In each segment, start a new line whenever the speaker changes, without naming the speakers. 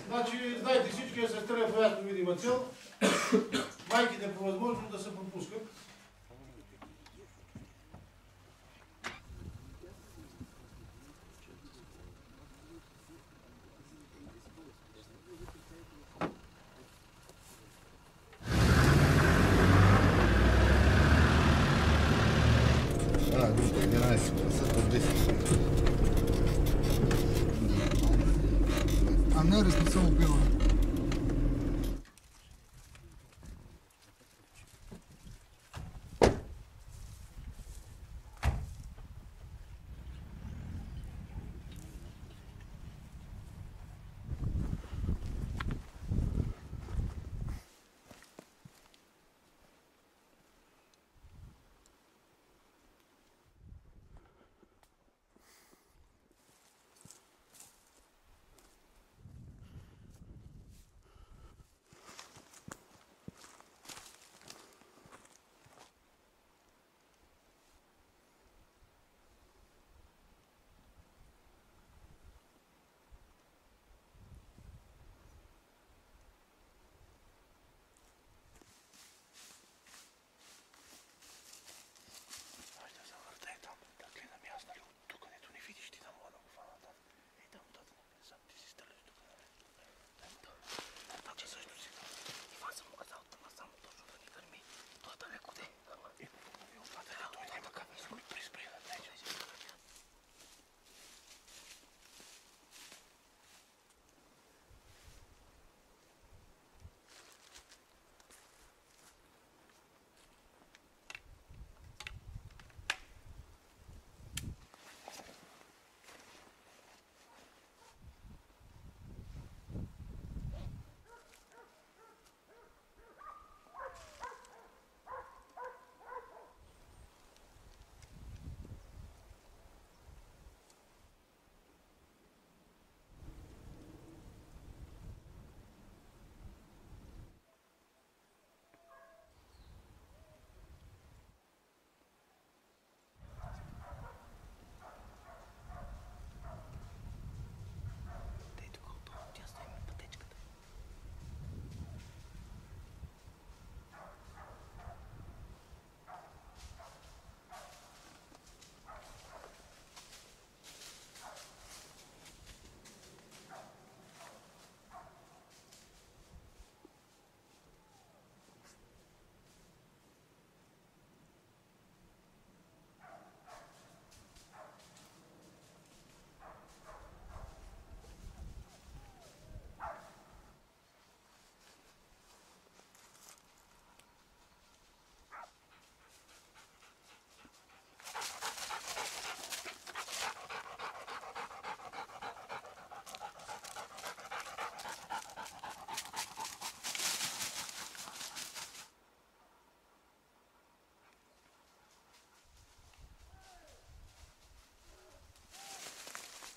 Значи, знаете всички, е сестра вероятно видима цел. Майките по възможност да се пропускат.
А не разписал пиво.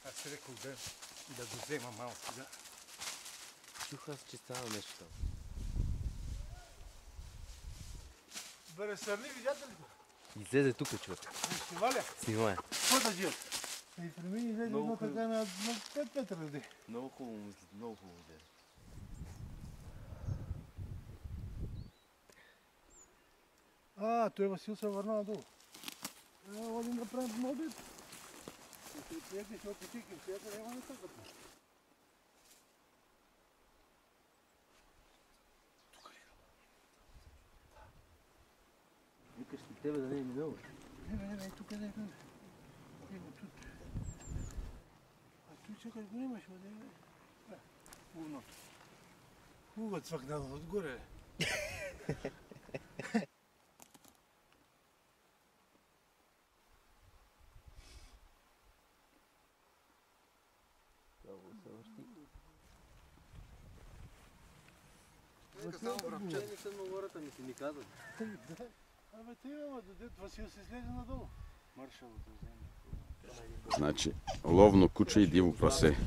Аз си рекох да го взема малко, да.
Чух аз, че става нещо там.
Бъде сърни, видяте ли го?
Излезе тук, човек.
Снима ли?
Снимай.
Какво да джият? И при мен излезе едно така на 5 метра да.
Много хубаво мисли, много хубаво излезе.
Той Васил се върна надолу. Водим да правим мобит. Приятели, ще отпочиким, сега няма да съкат. Тук ли?
Викаш ли тебе да не е минало?
Не, тук не. Ево тут. А той чакай го нямаш, да е. Урното. Угът цвакнал отгоре.
Не съм на гората, ми си ни казват.
Абе ти ама, дед Васил се слезе надолу. Маршалото вземе.
Значи, ловно куче и диво прасе.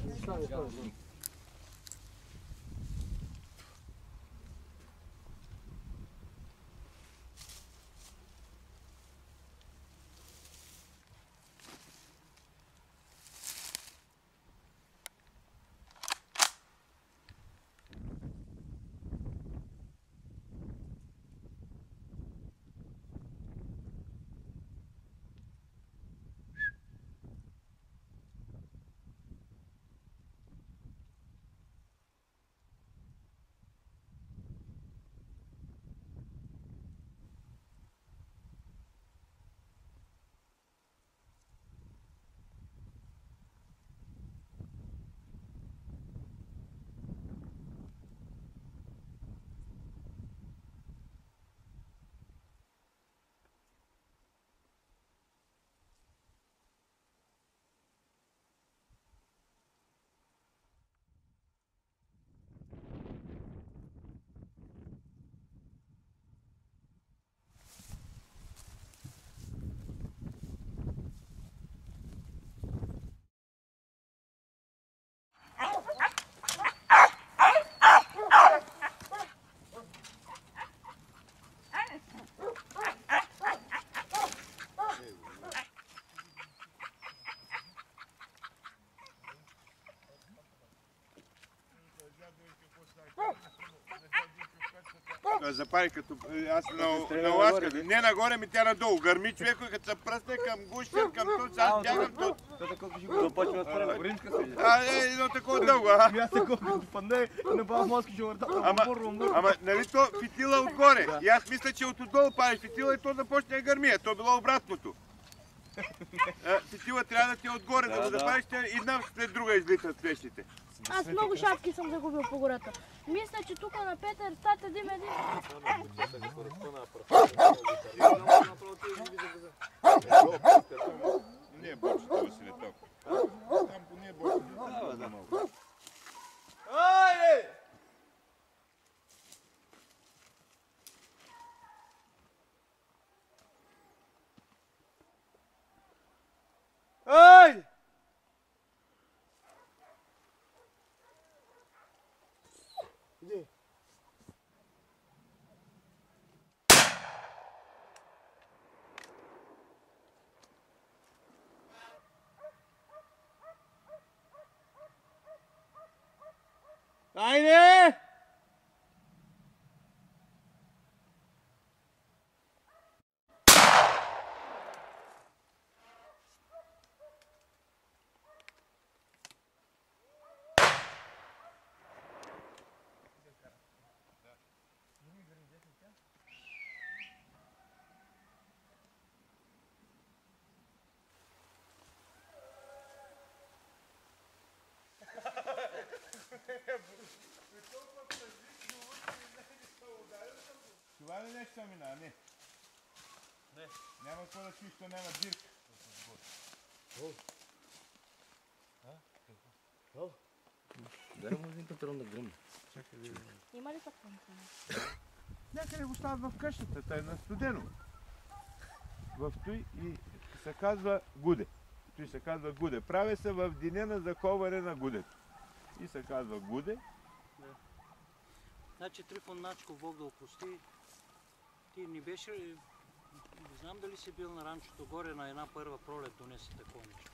Запари като аз на ласка, не нагоре ми тя надолу. Гърми човек, като се пръсне към гущер, към тут, аз бягам тут.
Започва да спре на горинска си.
Едно такова дълго,
Аз такова като падне, на баба мозки ще върта.
Ама нали то фитила отгоре? И аз мисля, че от отдолу падеш фитила и то започне да гърми, а то било обратното. Фитила трябва да ти е отгоре, да го запалиш и една след друга излитат свещите.
Аз много шапки съм загубил по гората. Мисля, че тук на Петър тата дим един.
Не е бочето, Василе, толкова. Там не е бочето.
Айде! Айде! Айде!
Това ли нещо мина? Не. Няма какво да чуеш, то няма дирка.
Дай му един патрон да гръмне.
Има ли такова?
Някъде го стават в къщата, тъй на студено. В той и се казва гуде. Той се казва гуде. Прави се в деня на заховане на гудето. И се казва гуде.
Значи Трифон Начков, Бог да опрости, ти не беше, не знам дали си бил на ранчото горе на една първа пролет донесе такова нещо.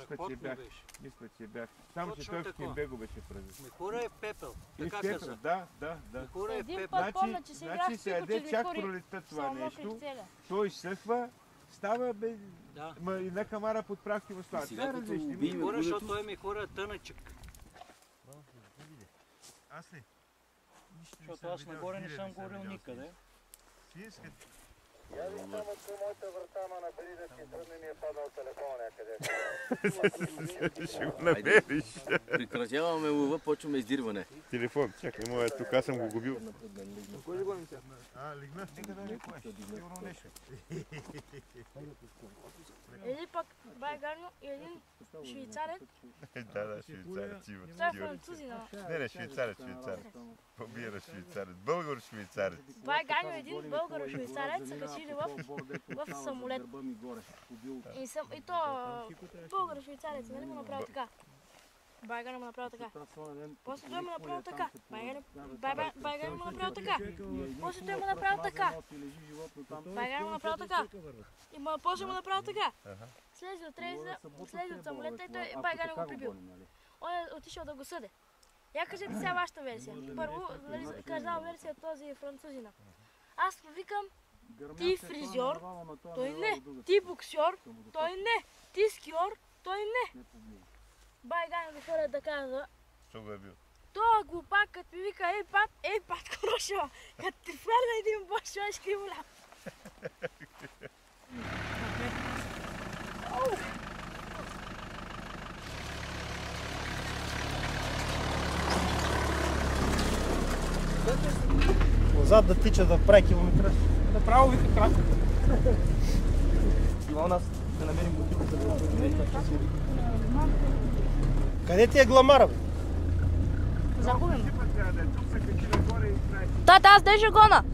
Страхотно беше.
Мисля, че бях. Само, че той в Кимбего беше прави.
Мехура е пепел,
И
така
пепел,
каза.
да.
Мехура е
Един
пепел.
път помня, че се играх
Значи
с
се
Пико,
яде
че
чак
Виктори
пролетта това
са мокри
нещо.
целя.
Той изсъхва, става бе,
Да.
и на камара под прах ти му става.
Сега
Това е
като
различно.
убием
Мехура,
гудето,
защото той Мехура е тънъчък.
Аз ли?
Защото аз нагоре не съм горил никъде.
Ти искат. Ще го намериш.
Прекратяваме лова, почваме издирване.
Телефон, чакай, моя тук, аз съм го губил.
Един пък Байгарно и един швейцарец.
Да, швейцарец има.
Той е французина.
Не, швейцарец. Побира швейцарец. Българ-швейцарец.
Байгарно и един българо-швейцарец са качили в самолет. И то българо-швейцарец, нали му направи така. Байгарно му направи така. После той му направи така. Байгарно му направи така. После той му направи така. Байгарно му направи така. И после му направи така. Слезе от самолета и той Байгарно го прибил. Он е отишъл да го съде. Я кажете сега вашата версия. Първо, казал версия този французина. Аз викам, ти фризьор, той не. Ти боксьор, той не. Ти скиор, той не. Байгарно го хвърля да казва.
Що го е бил?
Това глупак, като ми вика, ей пат, хорошо. Като ти хвърля един бош, ще шкриволя.
Отзад да тича да прави километра. Направо вика крак. Има у нас да намерим бутилката. Къде ти е гламара, бе?
Загубим. Тата, аз държа гона.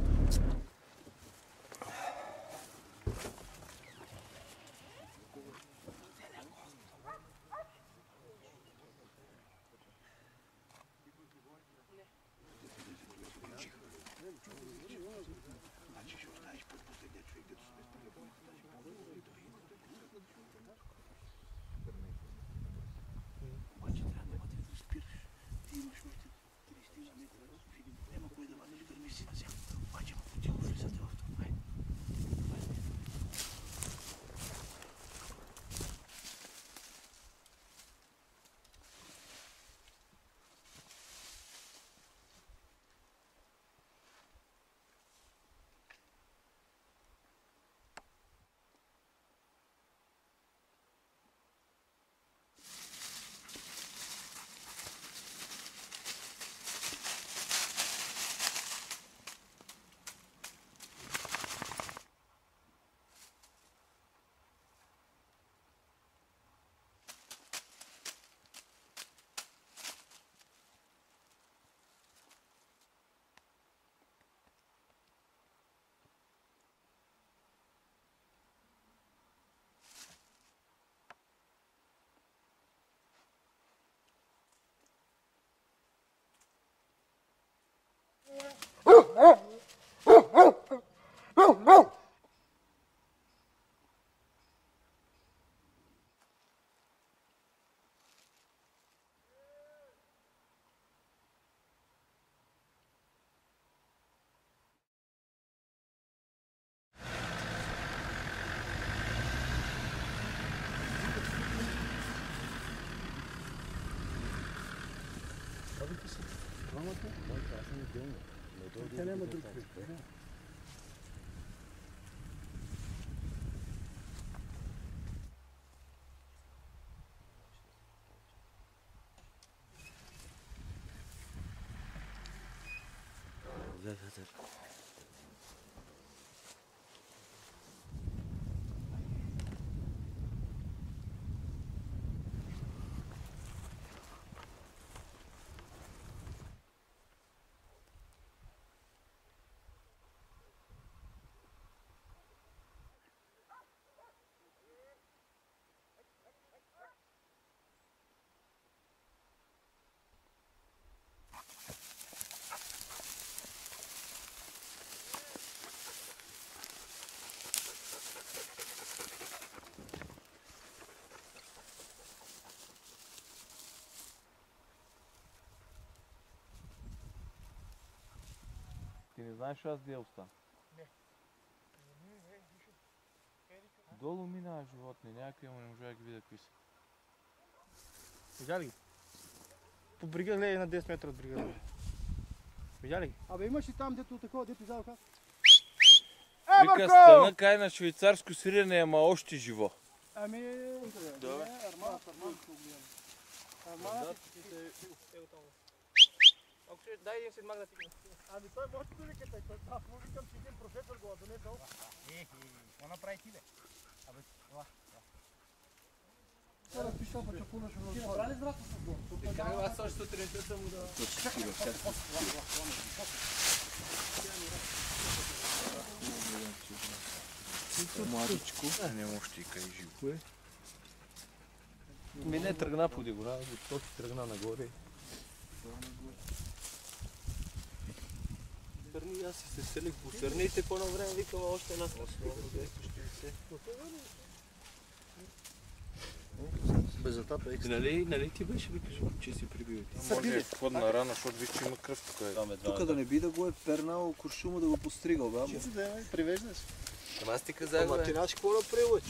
Ти не знаеш аз где остана? Не. Долу минава животни, някакви, но не можа да ги видя какви са.
Видя ли ги? По брига гледай на 10 метра от брига. Видя ли ги?
Абе имаш и там, дето такова, дето изядоха?
Вика, стана кай на швейцарско сирене, ама още живо.
Ами...
Добре.
Дай един си магнат. Ами той може да викате, аз му викам, че един професор го донесъл. Какво направи ти, бе? Абе, това. Ти направи ли здрата с го? Аз също сутринта съм му да...
Младичко. Не може ти кай живо.
Ми не тръгна по дигора, то си тръгна нагоре. Сърни, аз си се селих по сърните, по на време викам още една безотапа екстра. Нали ти беше викаш, че си прибил?
Може входна рана, защото виж, че има кръв тук.
Тук да не би да го е пернал куршума да го постригал, бе.
Ще се да я привеждаш.
Ама аз ти казах,
Ама ти знаеш какво да прилъч.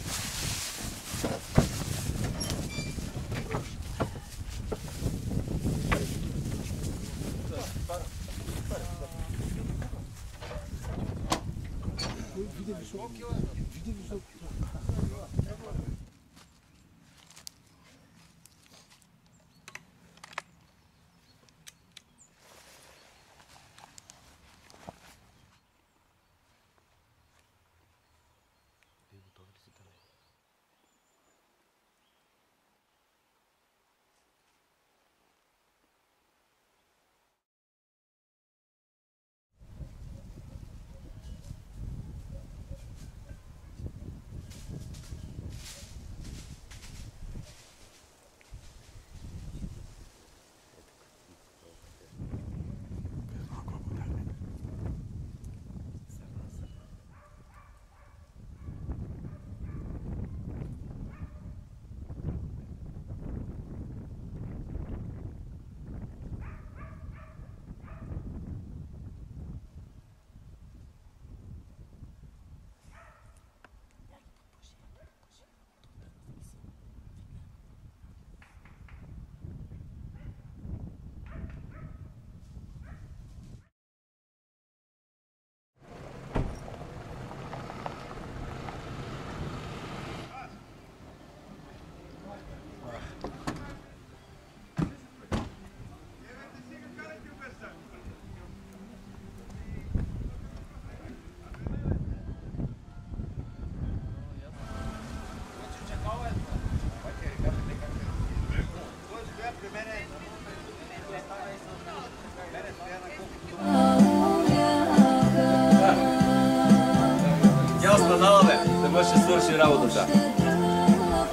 Тя останала, бе, да мъж ще свърши работата.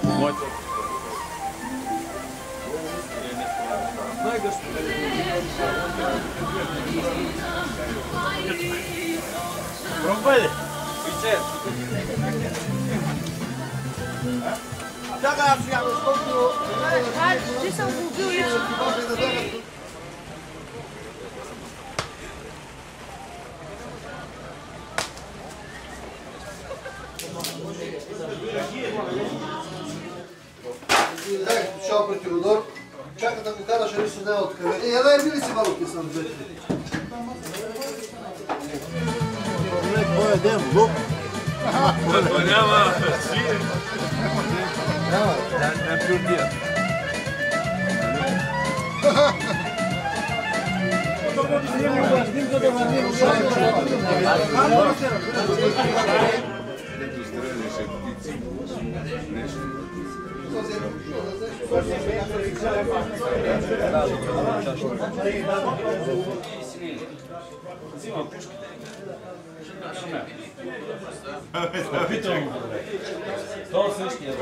Моето.
Пробвай ли?
Вичер.
Чакай, аз сега, защото...
Ти съм го убил лично.
Шал противодор. Чака да му караш или се не откъде. Я дай били си валки съм двете.
Твоя ден, лук.
Това няма свиен. Не плюдия. Това същия,